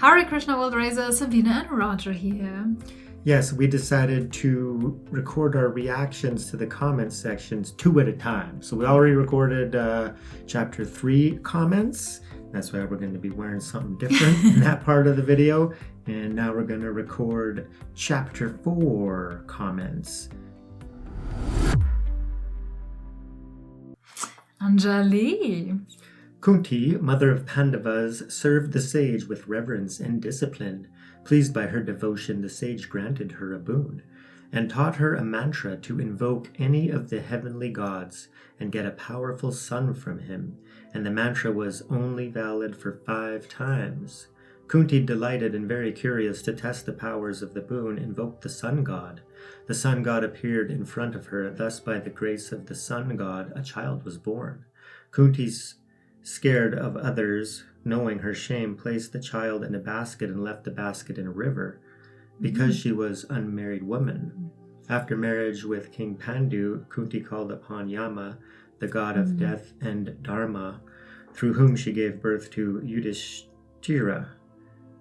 Hare Krishna, World Raiser, Sabina and Roger here. Yes, we decided to record our reactions to the comment sections 2 at a time. So we already recorded Chapter 3 comments. That's why we're going to be wearing something different in that part of the video. And now we're going to record Chapter 4 comments. Anjali. Kunti, mother of Pandavas, served the sage with reverence and discipline. Pleased by her devotion, the sage granted her a boon, and taught her a mantra to invoke any of the heavenly gods and get a powerful son from him, and the mantra was only valid for 5 times. Kunti, delighted and very curious to test the powers of the boon, invoked the sun god. The sun god appeared in front of her, thus by the grace of the sun god, a child was born. Kunti's scared of others, knowing her shame, placed the child in a basket and left the basket in a river, because she was an unmarried woman. After marriage with King Pandu, Kunti called upon Yama, the god of death, and Dharma, through whom she gave birth to Yudhishthira.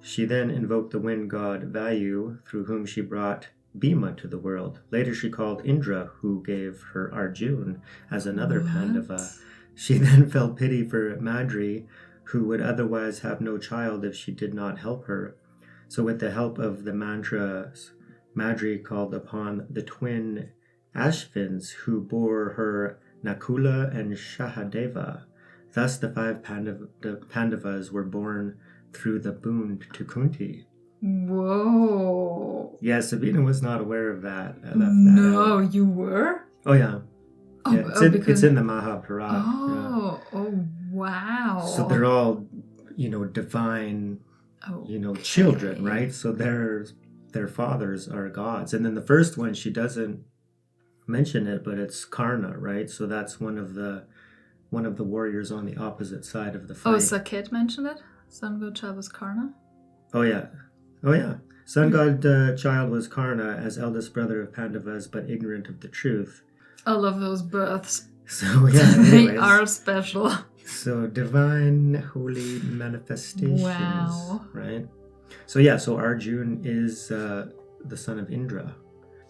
She then invoked the wind god Vayu, through whom she brought Bhima to the world. Later she called Indra, who gave her Arjuna as another Pandava. She then felt pity for Madri, who would otherwise have no child if she did not help her. So with the help of the mantras, Madri called upon the twin Ashvins, who bore her Nakula and Shahadeva. Thus the 5 Pandavas were born through the boon to Kunti. Whoa. Yeah, Sabina was not aware of that. I left that No, out. you were? Oh, yeah. Oh, Yeah, it's in the Mahabharata. Oh, wow. So they're all, divine, children, Okay. right? So their fathers are gods. And then the first one, she doesn't mention it, but it's Karna, right? So that's one of the warriors on the opposite side of the fight. Oh, Saket mentioned it? Sun god child was Karna? Oh, yeah. Sun god child was Karna, as eldest brother of Pandavas, but ignorant of the truth. I love those births. So, yeah, anyways. They are special. So, divine, holy manifestations, Wow. right? So Arjuna is the son of Indra.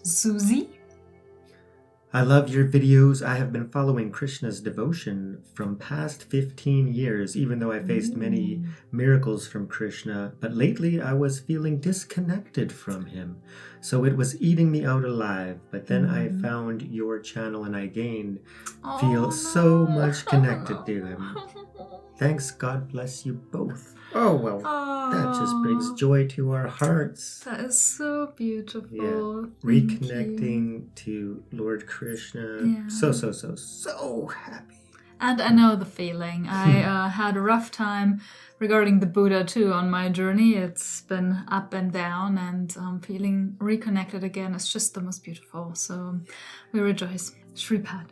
Susie? I love your videos. I have been following Krishna's devotion from past 15 years, even though I faced many miracles from Krishna. But lately I was feeling disconnected from him. So it was eating me out alive. But then I found your channel and I again feel so much connected to him. Thanks. God bless you both. Oh, well, that just brings joy to our hearts. That is so beautiful. Yeah. Reconnecting to Lord Krishna. Yeah. So happy. And I know the feeling. I had a rough time regarding the Buddha too on my journey. It's been up and down, and feeling reconnected again is just the most beautiful. So we rejoice. Shripad.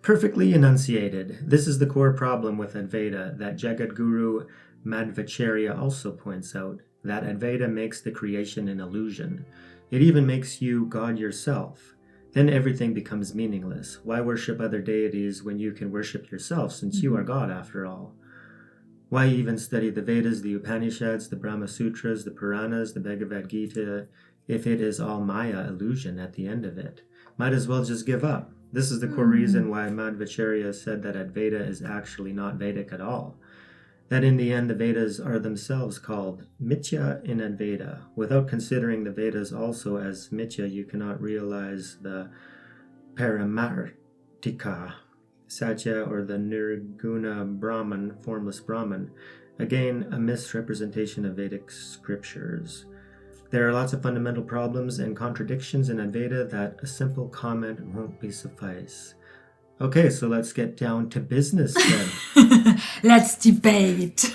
Perfectly enunciated. This is the core problem with Advaita that Jagadguru Madhvacharya also points out, that Advaita makes the creation an illusion. It even makes you God yourself. Then everything becomes meaningless. Why worship other deities when you can worship yourself, since you are God after all? Why even study the Vedas, the Upanishads, the Brahma Sutras, the Puranas, the Bhagavad Gita, if it is all Maya illusion at the end of it? Might as well just give up. This is the core reason why Madhvacharya said that Advaita is actually not Vedic at all. That in the end the Vedas are themselves called Mithya in Advaita. Without considering the Vedas also as Mithya, you cannot realize the Paramartika, Satya, or the Nirguna Brahman, formless Brahman. Again, a misrepresentation of Vedic scriptures. There are lots of fundamental problems and contradictions in Advaita that a simple comment won't be suffice. Okay, so let's get down to business then. Let's debate.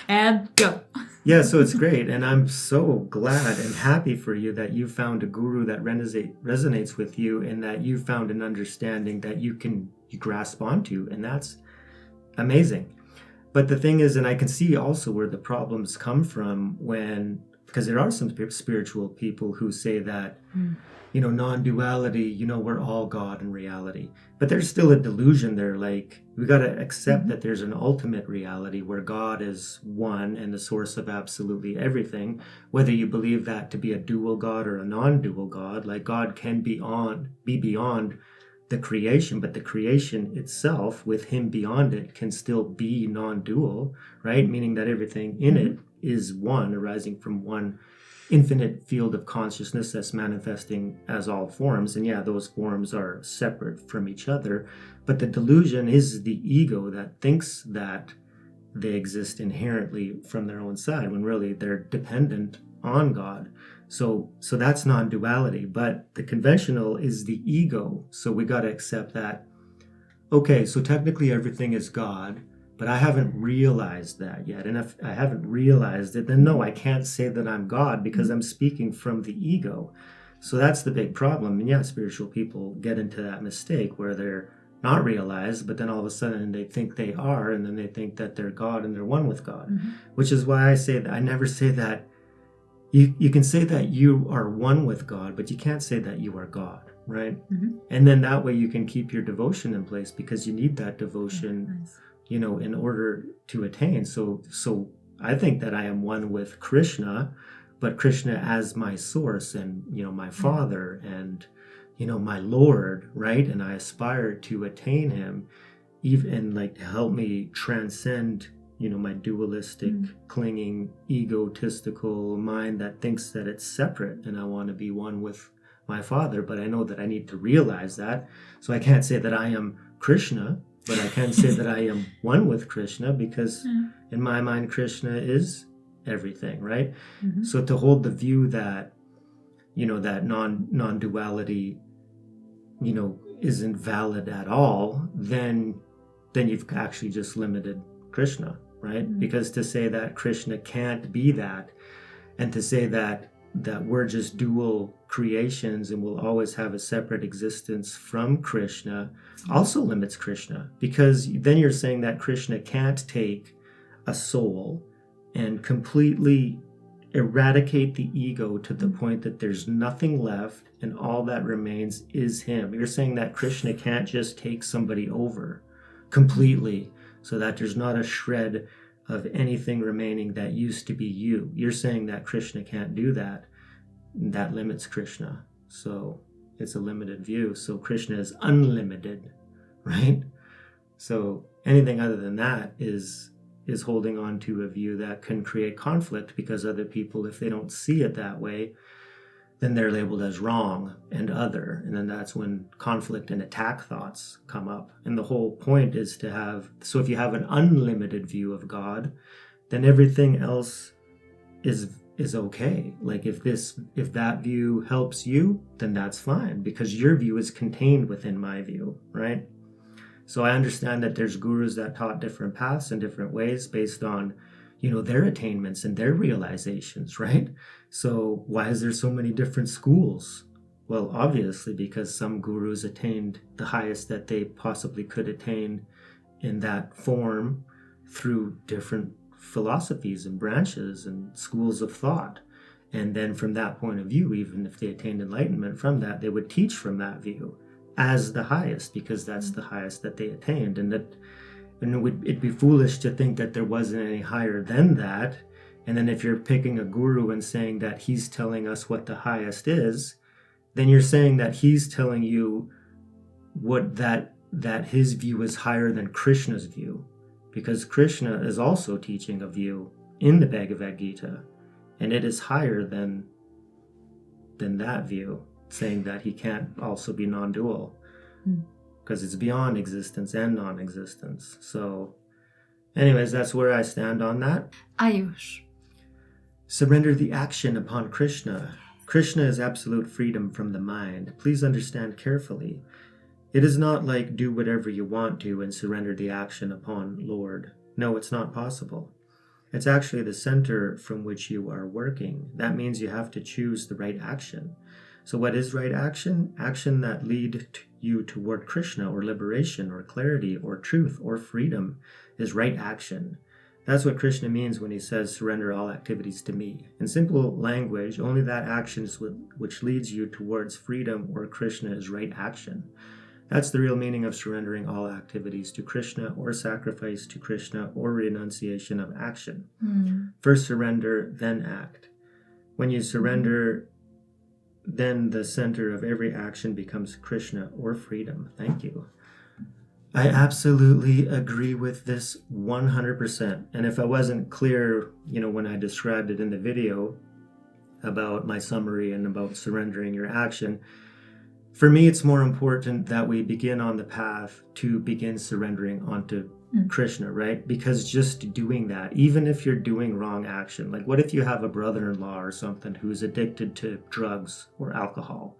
And go. Yeah, so it's great. And I'm so glad and happy for you that you found a guru that resonates with you, and that you found an understanding that you grasp onto. And that's amazing. But the thing is, and I can see also where the problems come from when because there are some spiritual people who say that, non-duality, we're all God in reality. But there's still a delusion there. Like, we got to accept that there's an ultimate reality where God is one and the source of absolutely everything. Whether you believe that to be a dual God or a non-dual God, like God can be beyond the creation, but the creation itself, with him beyond it, can still be non-dual, right? Meaning that everything in it is one, arising from one infinite field of consciousness that's manifesting as all forms. And yeah, those forms are separate from each other, but the delusion is the ego that thinks that they exist inherently from their own side, when really they're dependent on God. So that's non-duality, but the conventional is the ego. So we got to accept that, okay, so technically everything is God, but I haven't realized that yet. And if I haven't realized it, then no, I can't say that I'm God, because I'm speaking from the ego. So that's the big problem. And yeah, spiritual people get into that mistake where they're not realized, but then all of a sudden they think they are, and then they think that they're God and they're one with God, which is why I say that I never say that. You can say that you are one with God, but you can't say that you are God, right? And then that way you can keep your devotion in place, because you need that devotion, in order to attain. So I think that I am one with Krishna, but Krishna as my source and, my Father and, my Lord, right? And I aspire to attain him, even like to help me transcend my dualistic, clinging, egotistical mind that thinks that it's separate, and I want to be one with my Father. But I know that I need to realize that. So I can't say that I am Krishna, but I can say that I am one with Krishna, because in my mind, Krishna is everything, right? So to hold the view that, that non-duality, isn't valid at all, then you've actually just limited Krishna, right? Because to say that Krishna can't be that, and to say that we're just dual creations and will always have a separate existence from Krishna, also limits Krishna, because then you're saying that Krishna can't take a soul and completely eradicate the ego to the point that there's nothing left and all that remains is him. You're saying that Krishna can't just take somebody over completely, so that there's not a shred of anything remaining that used to be you. You're saying that Krishna can't do that. That limits Krishna. So it's a limited view. So Krishna is unlimited, right? So anything other than that is holding on to a view that can create conflict, because other people, if they don't see it that way, then they're labeled as wrong and other. And then that's when conflict and attack thoughts come up. And the whole point is to have, so if you have an unlimited view of God, then everything else is okay. Like if that view helps you, then that's fine, because your view is contained within my view, right? So I understand that there's gurus that taught different paths in different ways based on, their attainments and their realizations, right? So why is there so many different schools? Well, obviously, because some gurus attained the highest that they possibly could attain in that form through different philosophies and branches and schools of thought. And then from that point of view, even if they attained enlightenment from that, they would teach from that view as the highest, because that's the highest that they attained. And it'd be foolish to think that there wasn't any higher than that. And then if you're picking a guru and saying that he's telling us what the highest is, then you're saying that he's telling you what that his view is higher than Krishna's view, because Krishna is also teaching a view in the Bhagavad Gita, and it is higher than that view, saying that he can't also be non-dual, because it's beyond existence and non-existence. So anyways, that's where I stand on that. Ayush. Surrender the action upon Krishna. Krishna is absolute freedom from the mind. Please understand carefully. It is not like do whatever you want to and surrender the action upon Lord. No, it's not possible. It's actually the center from which you are working. That means you have to choose the right action. So what is right action? Action that lead you toward Krishna, or liberation, or clarity, or truth, or freedom is right action. That's what Krishna means when he says, surrender all activities to me. In simple language, only that action which leads you towards freedom or Krishna is right action. That's the real meaning of surrendering all activities to Krishna, or sacrifice to Krishna, or renunciation of action. First surrender, then act. When you surrender, then the center of every action becomes Krishna or freedom. Thank you. I absolutely agree with this 100%. And if I wasn't clear, when I described it in the video about my summary and about surrendering your action, for me, it's more important that we begin on the path to begin surrendering onto Krishna, right? Because just doing that, even if you're doing wrong action, like what if you have a brother-in-law or something who's addicted to drugs or alcohol,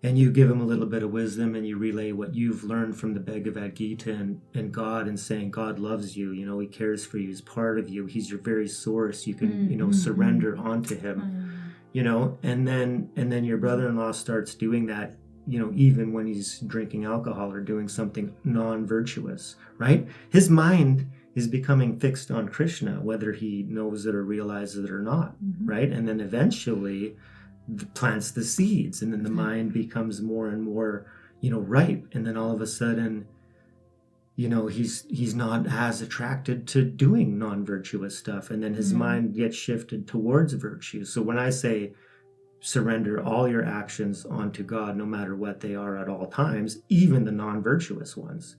and you give him a little bit of wisdom and you relay what you've learned from the Bhagavad Gita and God, and saying God loves you, he cares for you, he's part of you, he's your very source, you can, surrender onto him, and then your brother-in-law starts doing that, even when he's drinking alcohol or doing something non-virtuous, right? His mind is becoming fixed on Krishna, whether he knows it or realizes it or not, right? And then eventually plants the seeds, and then the mind becomes more and more, ripe. And then all of a sudden, he's not as attracted to doing non-virtuous stuff. And then his mind gets shifted towards virtue. So when I say surrender all your actions onto God, no matter what they are at all times, even the non-virtuous ones.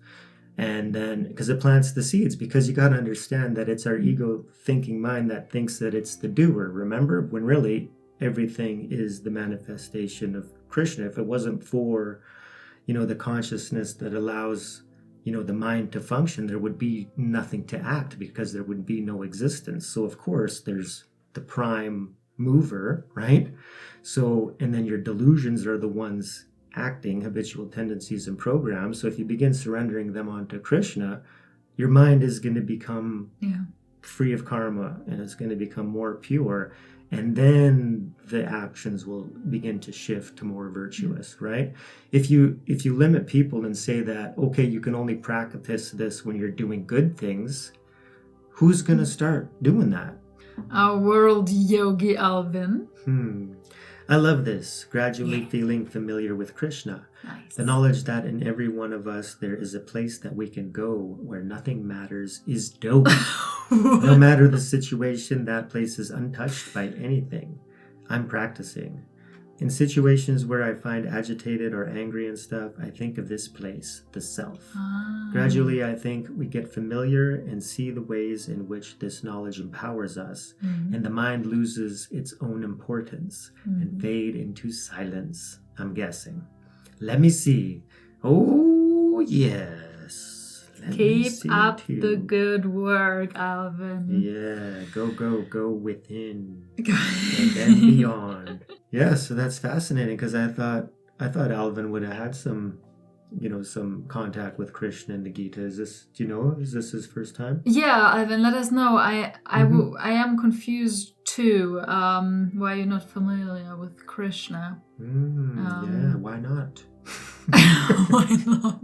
And then, because it plants the seeds, because you got to understand that it's our ego thinking mind that thinks that it's the doer. Remember, when really everything is the manifestation of Krishna. If it wasn't for, the consciousness that allows, the mind to function, there would be nothing to act, because there would be no existence. So of course there's the prime mover, right? So, and then your delusions are the ones acting, habitual tendencies and programs. So if you begin surrendering them onto Krishna, your mind is going to become free of karma, and it's going to become more pure. And then the actions will begin to shift to more virtuous, right? If you limit people and say that, okay, you can only practice this when you're doing good things, who's going to start doing that? Our world yogi Alvin. I love this. Gradually feeling familiar with Krishna. Nice. The knowledge that in every one of us there is a place that we can go where nothing matters is dope. No matter the situation, that place is untouched by anything. I'm practicing. In situations where I find agitated or angry and stuff, I think of this place, the self. Gradually, I think we get familiar and see the ways in which this knowledge empowers us, and the mind loses its own importance and fade into silence, I'm guessing. Let me see. Oh, yes. Keep up the good work, Alvin. Yeah, go within and then beyond. Yeah, so that's fascinating, because I thought Alvin would have had some contact with Krishna in the Gita. Is this his first time? Yeah, Alvin, let us know. I am confused too. Why you're not familiar with Krishna? Yeah, why not? Why not?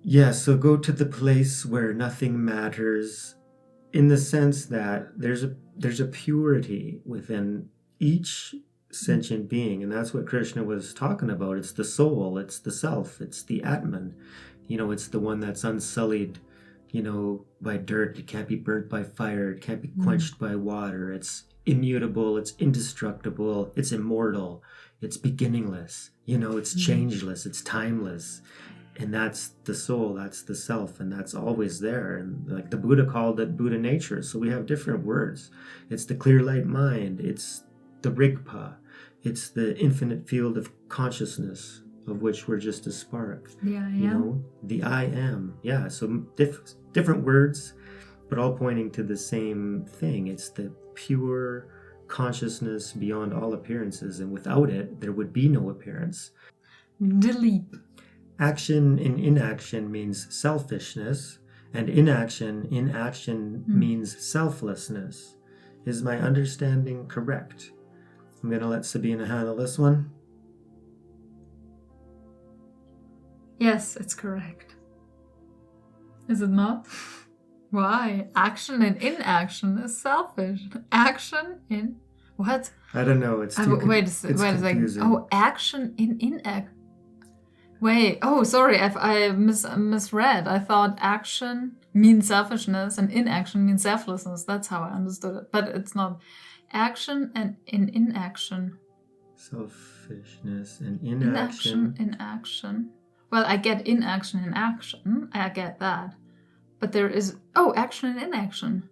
Yeah, so go to the place where nothing matters, in the sense that there's a purity within each sentient being, and that's what Krishna was talking about. It's the soul, it's the self, it's the Atman. It's the one that's unsullied, by dirt. It can't be burnt by fire. It can't be quenched by water. It's immutable. It's indestructible. It's immortal. It's beginningless. It's changeless. It's timeless. And that's the soul, that's the self, and that's always there. And like the Buddha called it Buddha nature. So we have different words. It's the clear light mind. It's the Rigpa. It's the infinite field of consciousness, of which we're just a spark. The I am. Yeah, so different words, but all pointing to the same thing. It's the pure consciousness beyond all appearances. And without it, there would be no appearance. Delete. Action in inaction means selfishness, and inaction means selflessness. Is my understanding correct? I'm going to let Sabina handle this one. Yes, it's correct. Is it not? Why? Action and inaction is selfish. Action in what? I don't know. It's too wait a it's second. confusing. Oh, action in inact. Wait. Oh, sorry. I misread. I thought action means selfishness and inaction means selflessness. That's how I understood it. But it's not. Action and in inaction. Selfishness and inaction. Inaction. Well, I get inaction in action. I get that. But there is action and inaction.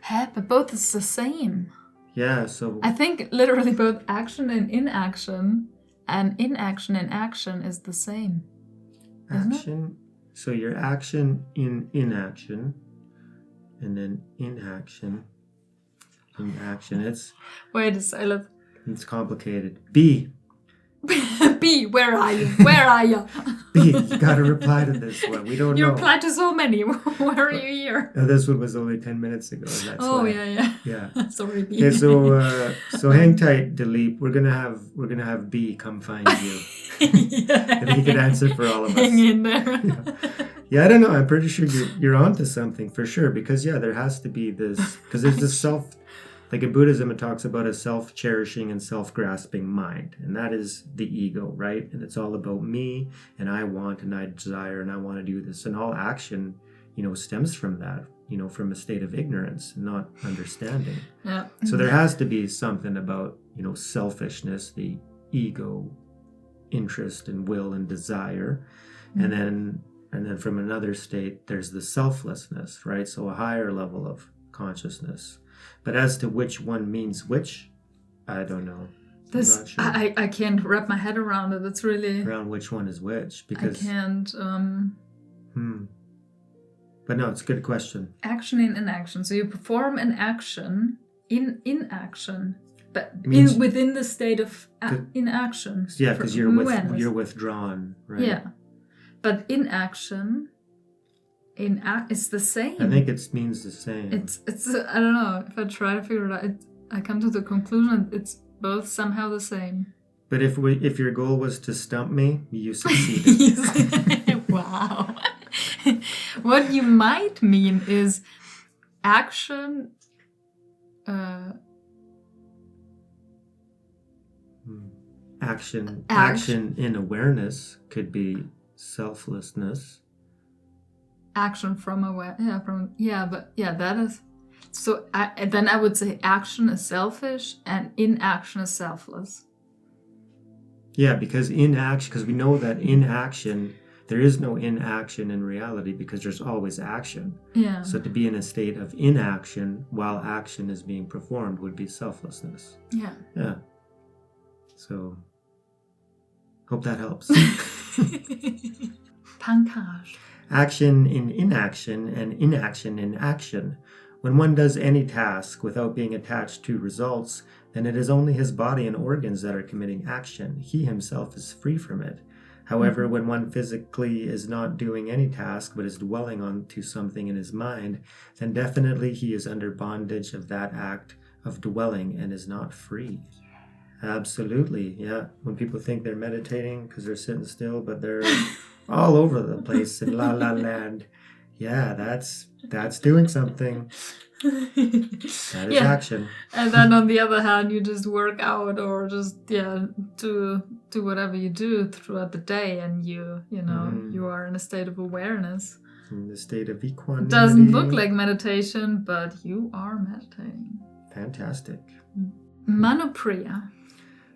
But both is the same. Yeah, so I think literally both action and inaction and inaction and action is the same. Action. So your action in inaction and then inaction. It's wait a second. It's complicated. B. B, where are you? Where are you? B, you gotta reply to this one. We don't know. You replied to so many. Where are you here? This one was only 10 minutes ago. That's why. Yeah. Sorry, B. Okay, so hang tight, Dilip. We're gonna have B come find you. And he can answer for all of us. Hang in there. Yeah, I don't know. I'm pretty sure you're onto something for sure. Because there has to be this. Because there's this self. Like in Buddhism, it talks about a self-cherishing and self-grasping mind. And that is the ego, right? And it's all about me, and I want, and I desire, and I want to do this. And all action, stems from that, from a state of ignorance and not understanding. Yeah. So there has to be something about, selfishness, the ego, interest and will and desire. Mm-hmm. And then from another state, there's the selflessness, right? So a higher level of consciousness. But as to which one means which, I don't know. This, I'm not sure. I can't wrap my head around it. It's really... Around which one is which, because... I can't... But no, it's a good question. Action in inaction. So you perform an action in inaction, but within the state of inaction. Yeah, because you're withdrawn, right? Yeah. But inaction... it's the same. I think it means the same. It's I don't know. If I try to figure it out, I come to the conclusion it's both somehow the same. But if your goal was to stump me, you succeeded. Wow. What you might mean is action. Action in awareness could be selflessness. Action from aware, that is. So then I would say action is selfish and inaction is selfless. Yeah, because we know that inaction, there is no inaction in reality because there's always action. Yeah. So to be in a state of inaction while action is being performed would be selflessness. Yeah. Yeah. So, hope that helps. Pankaj. Action in inaction and inaction in action. When one does any task without being attached to results, then it is only his body and organs that are committing action. He himself is free from it. However, when one physically is not doing any task but is dwelling onto something in his mind, then definitely he is under bondage of that act of dwelling and is not free. Absolutely, yeah. When people think they're meditating because they're sitting still, but they're all over the place in La La Land. Yeah, that's doing something. That is action. And then on the other hand, you just work out or just do whatever you do throughout the day, and you are in a state of awareness. In the state of equanimity. It doesn't look like meditation, but you are meditating. Fantastic. Manupriya.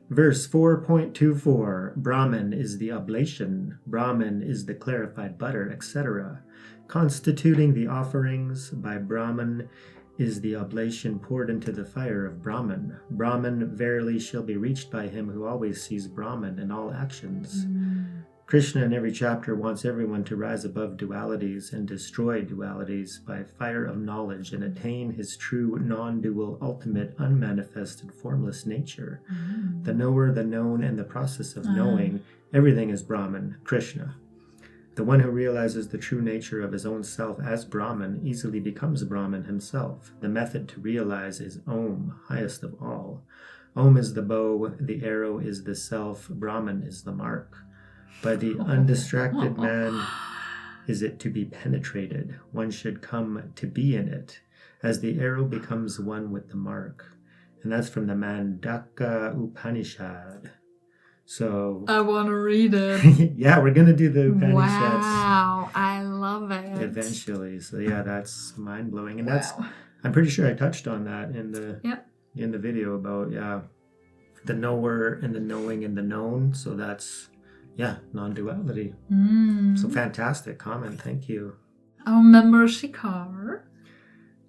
Verse 4.24, Brahman is the oblation, Brahman is the clarified butter, etc. Constituting the offerings by Brahman is the oblation poured into the fire of Brahman. Brahman verily shall be reached by him who always sees Brahman in all actions. Krishna in every chapter wants everyone to rise above dualities and destroy dualities by fire of knowledge and attain his true non-dual ultimate unmanifested formless nature. The knower, the known, and the process of knowing, everything is Brahman, Krishna. The one who realizes the true nature of his own self as Brahman easily becomes Brahman himself. The method to realize is Om, highest of all. Om is the bow, the arrow is the self, Brahman is the mark. By the undistracted man, is it to be penetrated. One should come to be in it, as the arrow becomes one with the mark. And that's from the Mandaka Upanishad. So I want to read it. yeah, we're going to do the Upanishads. Wow, I love it. Eventually. So yeah, that's mind-blowing. And that's, I'm pretty sure I touched on that in the video about, the knower and the knowing and the known. So that's, non-duality. So fantastic comment. Thank you. Our member Shikar.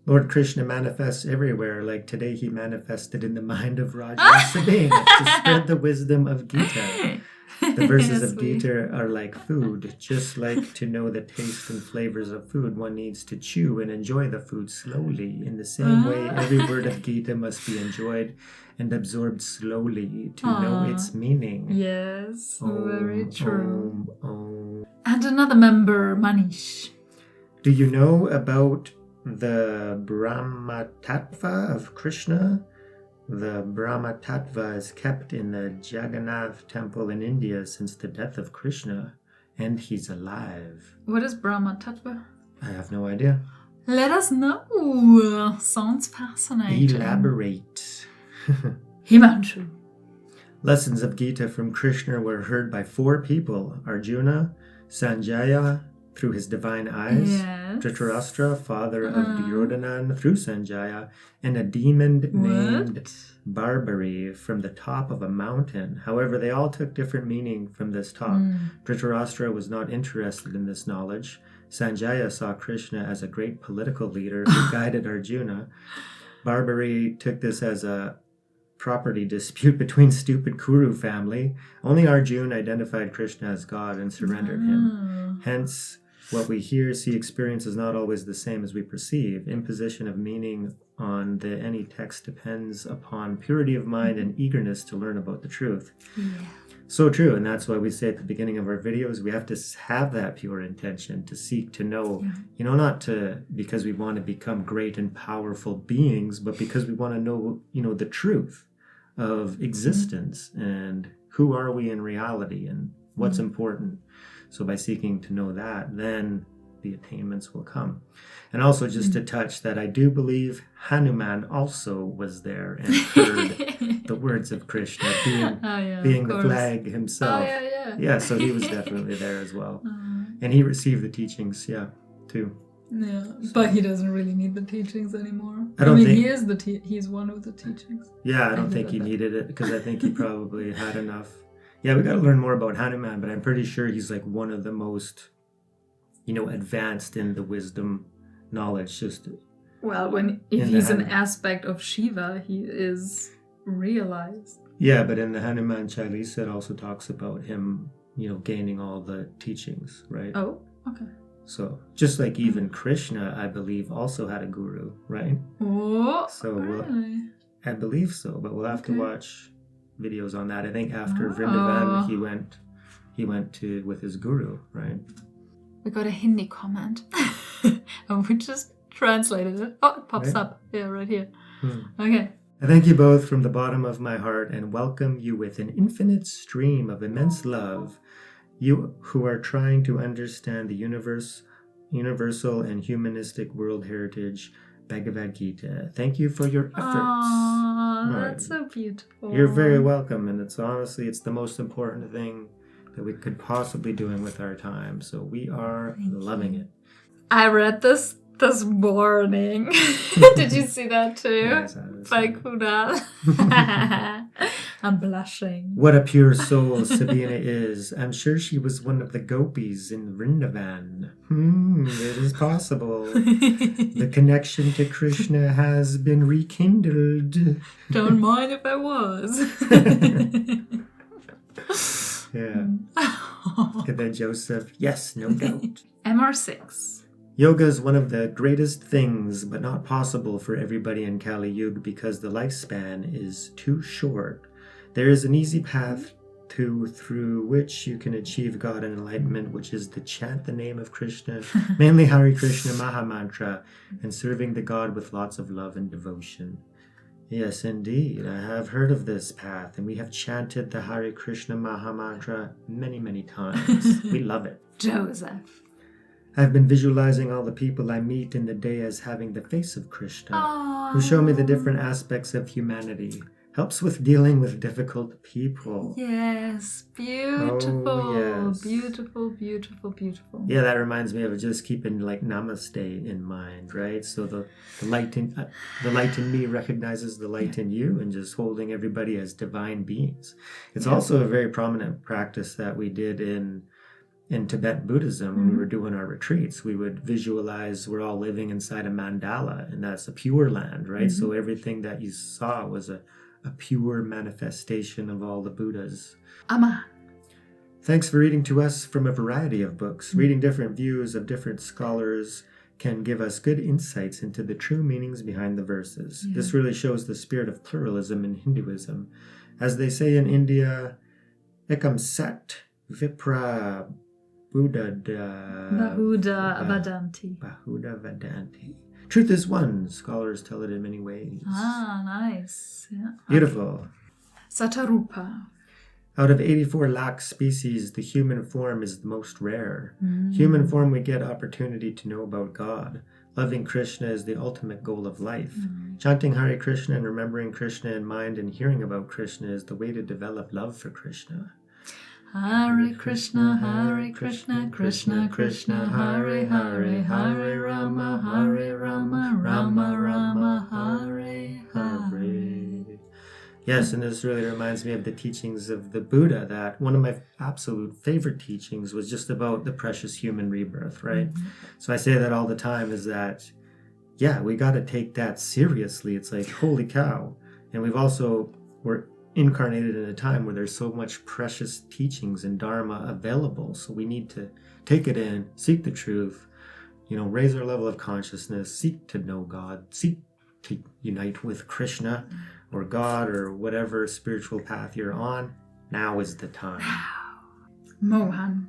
Lord Krishna manifests everywhere. Like today he manifested in the mind of Raja and Sabine to spread the wisdom of Gita. The verses of Gita are like food. Just like to know the taste and flavors of food, one needs to chew and enjoy the food slowly. In the same way, every word of Gita must be enjoyed and absorbed slowly to know its meaning. Yes, very true. Om. And another member, Manish. Do you know about the Brahma Tattva of Krishna? The Brahma Tattva is kept in the Jagannath temple in India since the death of Krishna, and he's alive. What is Brahma Tattva? I have no idea. Let us know. Sounds fascinating. Elaborate. Himanshu. Lessons of Gita from Krishna were heard by 4 people: Arjuna, Sanjaya through his divine eyes, Dhritarashtra, father of Duryodhana, through Sanjaya, and a demon named Barbari from the top of a mountain. However, they all took different meaning from this talk. Dhritarashtra was not interested in this knowledge. Sanjaya saw Krishna as a great political leader who guided Arjuna. Barbari took this as a property dispute between stupid Kuru family. Only Arjuna identified Krishna as God and surrendered him. Hence, what we hear, see, experience is not always the same as we perceive. Imposition of meaning on any text depends upon purity of mind and eagerness to learn about the truth. So true, and that's why we say at the beginning of our videos, we have to have that pure intention to seek to know, not because we want to become great and powerful beings, but because we want to know, the truth of existence and who are we in reality and what's important. So by seeking to know that, then the attainments will come. And also just to touch that I do believe Hanuman also was there and heard the words of Krishna, being the flag himself. So he was definitely there as well. And he received the teachings, too. Yeah, but he doesn't really need the teachings anymore. He is he's one of the teachings. Yeah, I don't think he needed it because I think he probably had enough. Yeah, we got to learn more about Hanuman, but I'm pretty sure he's like one of the most, advanced in the wisdom knowledge. If he's an aspect of Shiva, he is realized. Yeah, but in the Hanuman Chalisa, it also talks about him, gaining all the teachings, right? Oh, okay. So just like even Krishna, I believe, also had a guru, right? Oh, so really? I believe so, but we'll have to watch videos on that. I think after Vrindavan, he went to with his guru, right? We got a Hindi comment, and we just translated it. Oh, it pops up. Yeah, right here. Okay. I thank you both from the bottom of my heart and welcome you with an infinite stream of immense love. You who are trying to understand the universal and humanistic world heritage, Bhagavad Gita. Thank you for your efforts. Aww, that's so beautiful. You're very welcome, and it's the most important thing that we could possibly doing with our time. So we are loving it. I read this morning. Did you see that too? Yeah, I saw this. By Kunal. I'm blushing. What a pure soul Sabina is. I'm sure she was one of the gopis in Vrindavan. It is possible. The connection to Krishna has been rekindled. Don't mind if I was. Yeah. And then Joseph, yes, no doubt. MR6. Yoga is one of the greatest things, but not possible for everybody in Kali Yuga because the lifespan is too short. There is an easy path through which you can achieve God and enlightenment, which is to chant the name of Krishna, mainly Hare Krishna Maha Mantra, and serving the God with lots of love and devotion. Yes, indeed. I have heard of this path, and we have chanted the Hare Krishna Maha Mantra many, many times. We love it. Joseph. I've been visualizing all the people I meet in the day as having the face of Krishna, Oh. who show me the different aspects of humanity. Helps with dealing with difficult people. Yes, beautiful. Oh, yes. Beautiful, beautiful, beautiful. Yeah, that reminds me of just keeping like namaste in mind, right? So the light in me recognizes the light in you, and just holding everybody as divine beings. It's also a very prominent practice that we did in Tibetan Buddhism when we were doing our retreats. We would visualize we're all living inside a mandala, and that's a pure land, right? So everything that you saw was a pure manifestation of all the Buddhas. Ama. Thanks for reading to us from a variety of books. Reading different views of different scholars can give us good insights into the true meanings behind the verses. Yeah. This really shows the spirit of pluralism in Hinduism. As they say in India, Ekam Sat Vipra Buddha Bahuda Vadanti. Bahuda Vadanti. Truth is one. Scholars tell it in many ways. Ah, nice. Yeah. Beautiful. Satarupa. Out of 84 lakh species, the human form is the most rare. Human form, we get opportunity to know about God. Loving Krishna is the ultimate goal of life. Chanting Hare Krishna and remembering Krishna in mind and hearing about Krishna is the way to develop love for Krishna. Hare Krishna, Krishna Krishna, Hare Hare, Hare Rama, Rama Rama, Hare Hare. Yes, and this really reminds me of the teachings of the Buddha, that one of my absolute favorite teachings was just about the precious human rebirth, right? So I say that all the time, is that, yeah, we got to take that seriously. It's like, holy cow. And we're incarnated in a time where there's so much precious teachings and dharma available. So we need to take it in, seek the truth, raise our level of consciousness, seek to know God, seek to unite with Krishna or God or whatever spiritual path you're on. Now is the time. Mohan.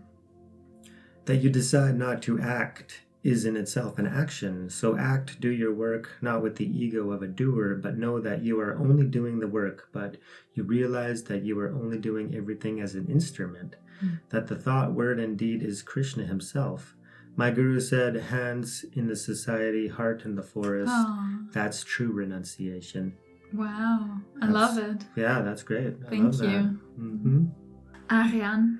That you decide not to act is in itself an action. So act, do your work, not with the ego of a doer, but know that you are only doing the work, but you realize that you are only doing everything as an instrument, that the thought, word, and deed is Krishna himself. My guru said, hands in the society, heart in the forest. That's true renunciation. Wow, I love it. Yeah, that's great. Thank you. Aryan.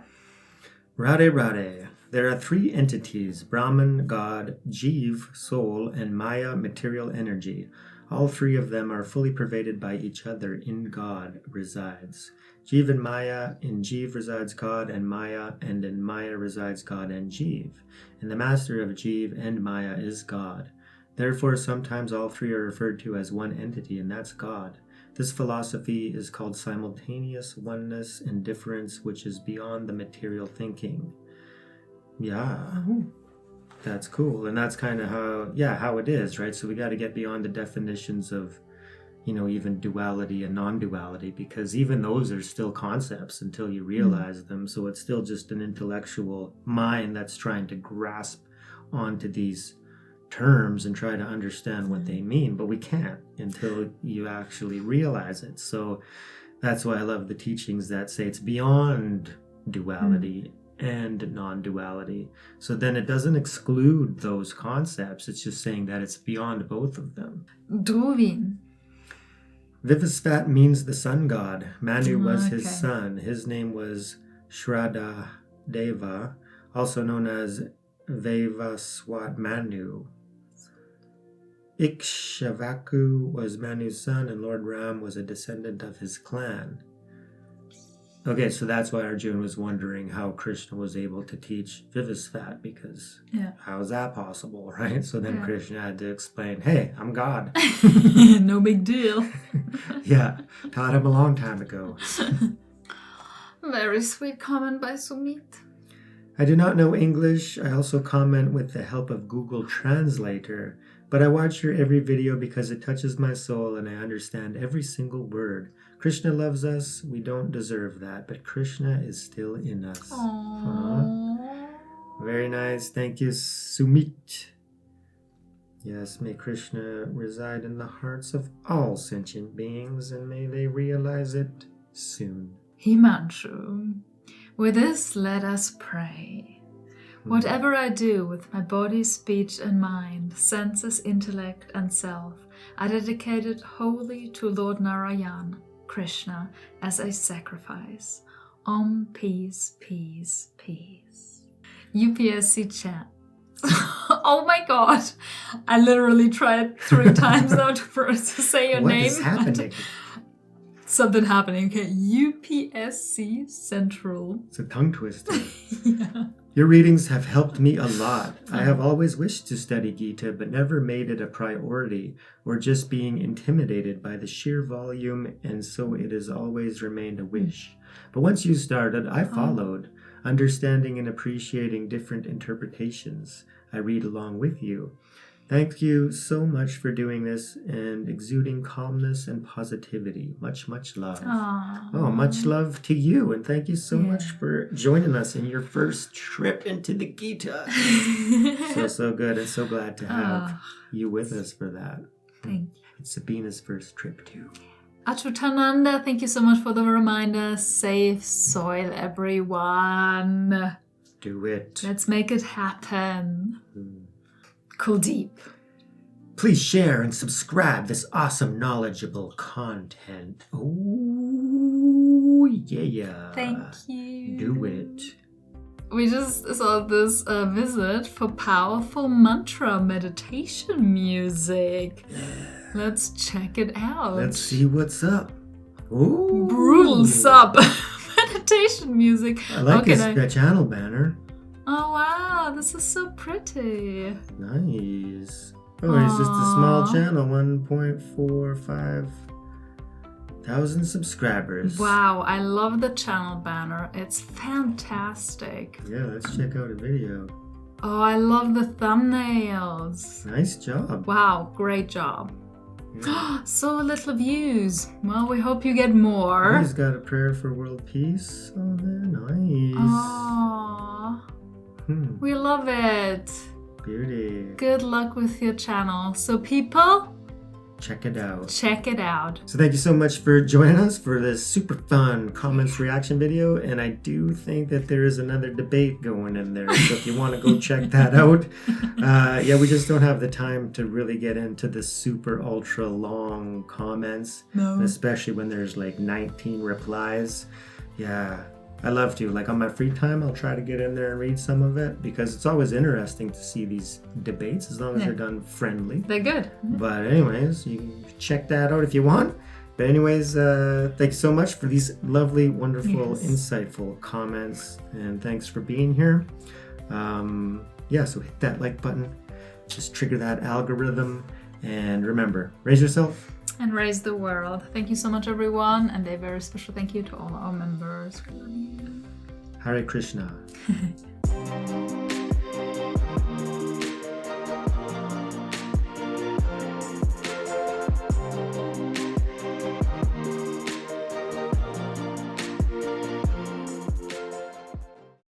Radhe Radhe. There are three entities: Brahman, God, Jeev, soul, and Maya, material energy. All three of them are fully pervaded by each other. In God resides Jeev and Maya. In Jeev resides God and Maya, and in Maya resides God and Jeev. And the master of Jeev and Maya is God. Therefore, sometimes all three are referred to as one entity, and that's God. This philosophy is called simultaneous oneness and difference, which is beyond the material thinking. Yeah, that's cool. And that's kind of how it is, right? So we got to get beyond the definitions of, even duality and non-duality, because even those are still concepts until you realize them. So it's still just an intellectual mind that's trying to grasp onto these terms and try to understand what they mean, but we can't until you actually realize it. So that's why I love the teachings that say it's beyond duality and non-duality. So then it doesn't exclude those concepts. It's just saying that it's beyond both of them. Duvin. Vivasvat means the sun god. Manu was his son. His name was Shraddha Deva, also known as Vivasvat Manu. Ikshvaku was Manu's son, and Lord Ram was a descendant of his clan. Okay, so that's why Arjuna was wondering how Krishna was able to teach Vivasvat, because how is that possible, right? So then Krishna had to explain, hey, I'm God. No big deal. Yeah, taught him a long time ago. Very sweet comment by Sumit. I do not know English. I also comment with the help of Google Translator, but I watch your every video because it touches my soul and I understand every single word. Krishna loves us. We don't deserve that, but Krishna is still in us. Aww. Very nice. Thank you, Sumit. Yes, may Krishna reside in the hearts of all sentient beings, and may they realize it soon. Himanshu. With this, let us pray. Whatever I do with my body, speech and mind, senses, intellect and self, I dedicate it wholly to Lord Narayan, Krishna, as a sacrifice. Om, peace, peace, peace. UPSC chat. Oh my god! I literally tried 3 times now to say your name. What is happening? Something happening. Okay, UPSC Central. It's a tongue twister. Yeah. Your readings have helped me a lot. I have always wished to study Gita, but never made it a priority, or just being intimidated by the sheer volume, and so it has always remained a wish. But once you started, I followed, understanding and appreciating different interpretations. I read along with you. Thank you so much for doing this and exuding calmness and positivity. Much, much love. Aww. Oh, much love to you. And thank you so much for joining us in your first trip into the Gita. So good. And so glad to have you with us for that. Thank you. It's Sabina's first trip too. Achutananda, thank you so much for the reminder. Save soil, everyone. Do it. Let's make it happen. Kuldeep. Please share and subscribe this awesome, knowledgeable content. Oh, yeah. Thank you. Do it. We just saw this visit for powerful mantra meditation music. Let's check it out. Let's see what's up. Ooh. Brutal sub meditation music. I like this channel banner. Oh wow, this is so pretty. Nice. Oh, it's just a small channel, 1.45 thousand subscribers. Wow, I love the channel banner. It's fantastic. Yeah, let's check out a video. Oh, I love the thumbnails. Nice job. Wow, great job. Yeah. So little views. Well, we hope you get more. He's got a prayer for world peace. Oh, there, nice. Aww. We love it. Beauty. Good luck with your channel. So people, check it out. Check it out. So thank you so much for joining us for this super fun comments reaction video. And I do think that there is another debate going in there. So if you want to go check that out. Yeah, we just don't have the time to really get into the super ultra long comments. No. Especially when there's like 19 replies. Yeah. I love to. Like on my free time, I'll try to get in there and read some of it because it's always interesting to see these debates as long as they're done friendly. They're good. But anyways, you can check that out if you want. But anyways, thanks so much for these lovely, wonderful, insightful comments. And thanks for being here. Yeah, so hit that like button. Just trigger that algorithm. And remember, raise yourself. And raise the world. Thank you so much, everyone. And a very special thank you to all our members. Hare Krishna.